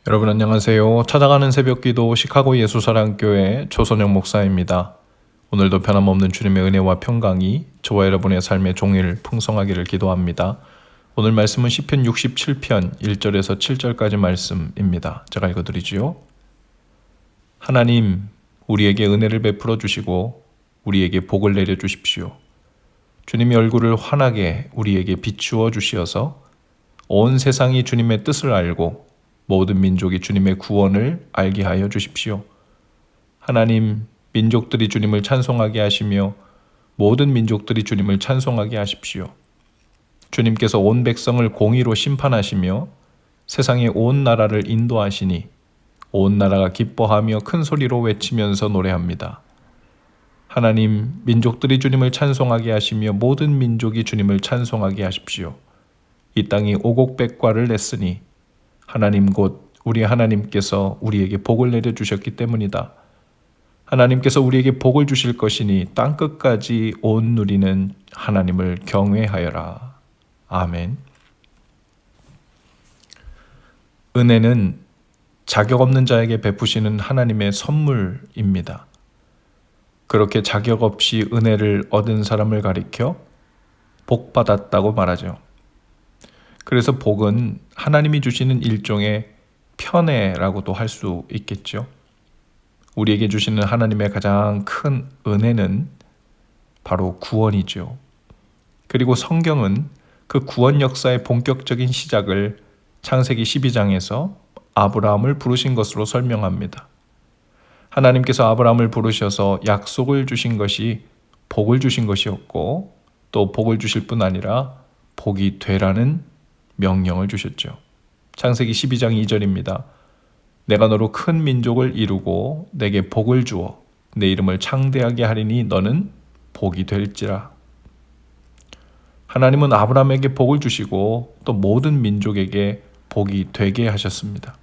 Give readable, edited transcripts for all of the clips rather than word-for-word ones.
여러분 안녕하세요. 찾아가는 새벽기도 시카고 예수사랑교회 조선영 목사입니다. 오늘도 변함없는 주님의 은혜와 평강이 저와 여러분의 삶의 종일 풍성하기를 기도합니다. 오늘 말씀은 시편 67편 1절에서 7절까지 말씀입니다. 제가 읽어드리지요. 하나님, 우리에게 은혜를 베풀어 주시고 우리에게 복을 내려 주십시오. 주님의 얼굴을 환하게 우리에게 비추어 주시어서 온 세상이 주님의 뜻을 알고 모든 민족이 주님의 구원을 알게 하여 주십시오. 하나님, 민족들이 주님을 찬송하게 하시며 모든 민족들이 주님을 찬송하게 하십시오. 주님께서 온 백성을 공의로 심판하시며 세상의 온 나라를 인도하시니 온 나라가 기뻐하며 큰 소리로 외치면서 노래합니다. 하나님, 민족들이 주님을 찬송하게 하시며 모든 민족이 주님을 찬송하게 하십시오. 이 땅이 오곡백과를 냈으니 하나님 곧 우리 하나님께서 우리에게 복을 내려주셨기 때문이다. 하나님께서 우리에게 복을 주실 것이니 땅끝까지 온 누리는 하나님을 경외하여라. 아멘. 은혜는 자격 없는 자에게 베푸시는 하나님의 선물입니다. 그렇게 자격 없이 은혜를 얻은 사람을 가리켜 복 받았다고 말하죠. 그래서 복은 하나님이 주시는 일종의 편애라고도 할 수 있겠죠. 우리에게 주시는 하나님의 가장 큰 은혜는 바로 구원이죠. 그리고 성경은 그 구원 역사의 본격적인 시작을 창세기 12장에서 아브라함을 부르신 것으로 설명합니다. 하나님께서 아브라함을 부르셔서 약속을 주신 것이 복을 주신 것이었고 또 복을 주실 뿐 아니라 복이 되라는 명령을 주셨죠. 창세기 12장 2절입니다. 내가 너로 큰 민족을 이루고 내게 복을 주어 내 이름을 창대하게 하리니 너는 복이 될지라. 하나님은 아브라함에게 복을 주시고 또 모든 민족에게 복이 되게 하셨습니다.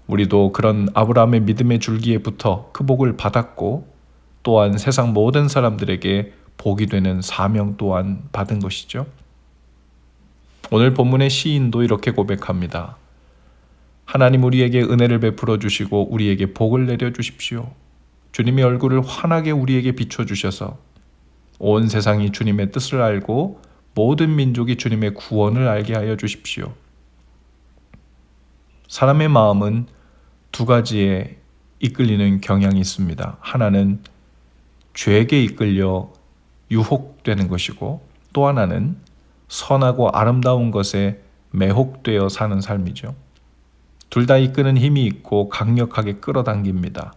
우리도 그런 아브라함의 믿음의 줄기에 붙어 그 복을 받았고 또한 세상 모든 사람들에게 복이 되는 사명 또한 받은 것이죠. 오늘 본문의 시인도 이렇게 고백합니다. 하나님 우리에게 은혜를 베풀어 주시고 우리에게 복을 내려 주십시오. 주님의 얼굴을 환하게 우리에게 비춰 주셔서 온 세상이 주님의 뜻을 알고 모든 민족이 주님의 구원을 알게 하여 주십시오. 사람의 마음은 두 가지에 이끌리는 경향이 있습니다. 하나는 죄에게 이끌려 유혹되는 것이고 또 하나는 선하고 아름다운 것에 매혹되어 사는 삶이죠. 둘 다 이끄는 힘이 있고 강력하게 끌어당깁니다.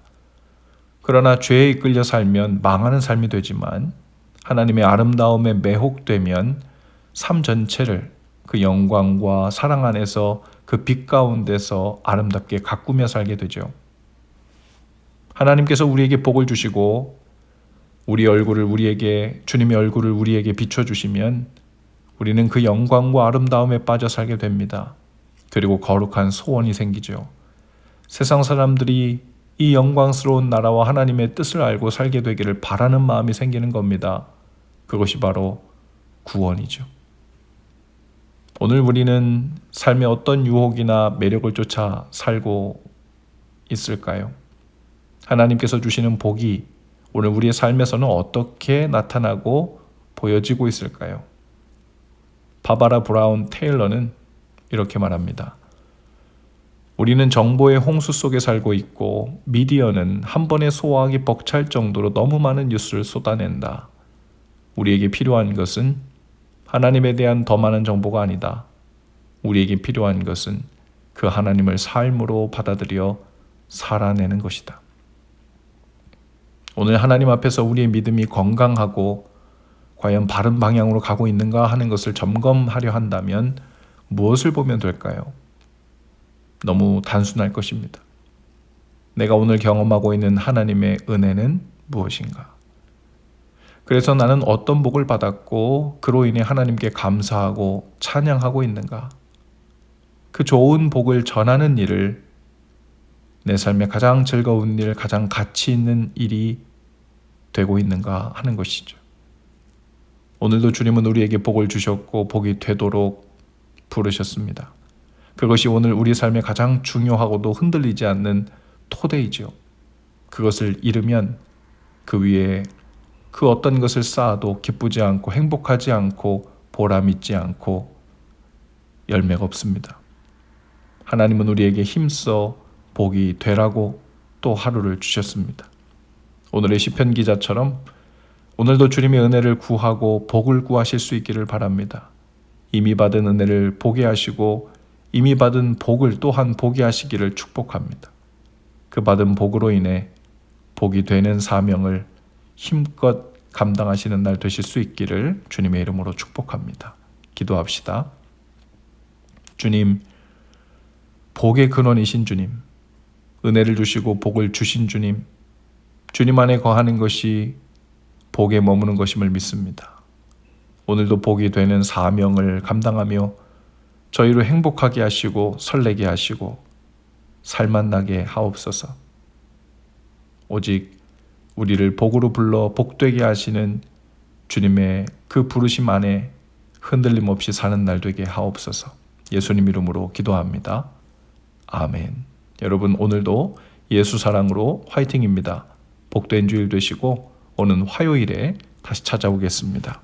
그러나 죄에 이끌려 살면 망하는 삶이 되지만 하나님의 아름다움에 매혹되면 삶 전체를 그 영광과 사랑 안에서 그 빛 가운데서 아름답게 가꾸며 살게 되죠. 하나님께서 우리에게 복을 주시고 주님의 얼굴을 우리에게 비춰주시면 우리는 그 영광과 아름다움에 빠져 살게 됩니다. 그리고 거룩한 소원이 생기죠. 세상 사람들이 이 영광스러운 나라와 하나님의 뜻을 알고 살게 되기를 바라는 마음이 생기는 겁니다. 그것이 바로 구원이죠. 오늘 우리는 삶의 어떤 유혹이나 매력을 쫓아 살고 있을까요? 하나님께서 주시는 복이 오늘 우리의 삶에서는 어떻게 나타나고 보여지고 있을까요? 바바라 브라운 테일러는 이렇게 말합니다. 우리는 정보의 홍수 속에 살고 있고 미디어는 한 번에 소화하기 벅찰 정도로 너무 많은 뉴스를 쏟아낸다. 우리에게 필요한 것은 하나님에 대한 더 많은 정보가 아니다. 우리에게 필요한 것은 그 하나님을 삶으로 받아들여 살아내는 것이다. 오늘 하나님 앞에서 우리의 믿음이 건강하고 과연 바른 방향으로 가고 있는가 하는 것을 점검하려 한다면 무엇을 보면 될까요? 너무 단순할 것입니다. 내가 오늘 경험하고 있는 하나님의 은혜는 무엇인가? 그래서 나는 어떤 복을 받았고 그로 인해 하나님께 감사하고 찬양하고 있는가? 그 좋은 복을 전하는 일을 내 삶의 가장 즐거운 일, 가장 가치 있는 일이 되고 있는가 하는 것이죠. 오늘도 주님은 우리에게 복을 주셨고 복이 되도록 부르셨습니다. 그것이 오늘 우리 삶에 가장 중요하고도 흔들리지 않는 토대이지요. 그것을 잃으면 그 위에 그 어떤 것을 쌓아도 기쁘지 않고 행복하지 않고 보람 있지 않고 열매가 없습니다. 하나님은 우리에게 힘써 복이 되라고 또 하루를 주셨습니다. 오늘의 시편 기자처럼 오늘도 주님의 은혜를 구하고 복을 구하실 수 있기를 바랍니다. 이미 받은 은혜를 보게 하시고 이미 받은 복을 또한 보게 하시기를 축복합니다. 그 받은 복으로 인해 복이 되는 사명을 힘껏 감당하시는 날 되실 수 있기를 주님의 이름으로 축복합니다. 기도합시다. 주님, 복의 근원이신 주님, 은혜를 주시고 복을 주신 주님, 주님 안에 거하는 것이 복에 머무는 것임을 믿습니다. 오늘도 복이 되는 사명을 감당하며 저희를 행복하게 하시고 설레게 하시고 살맛나게 하옵소서. 오직 우리를 복으로 불러 복되게 하시는 주님의 그 부르심 안에 흔들림 없이 사는 날 되게 하옵소서. 예수님 이름으로 기도합니다. 아멘. 여러분, 오늘도 예수 사랑으로 화이팅입니다. 복된 주일 되시고 오는 화요일에 다시 찾아오겠습니다.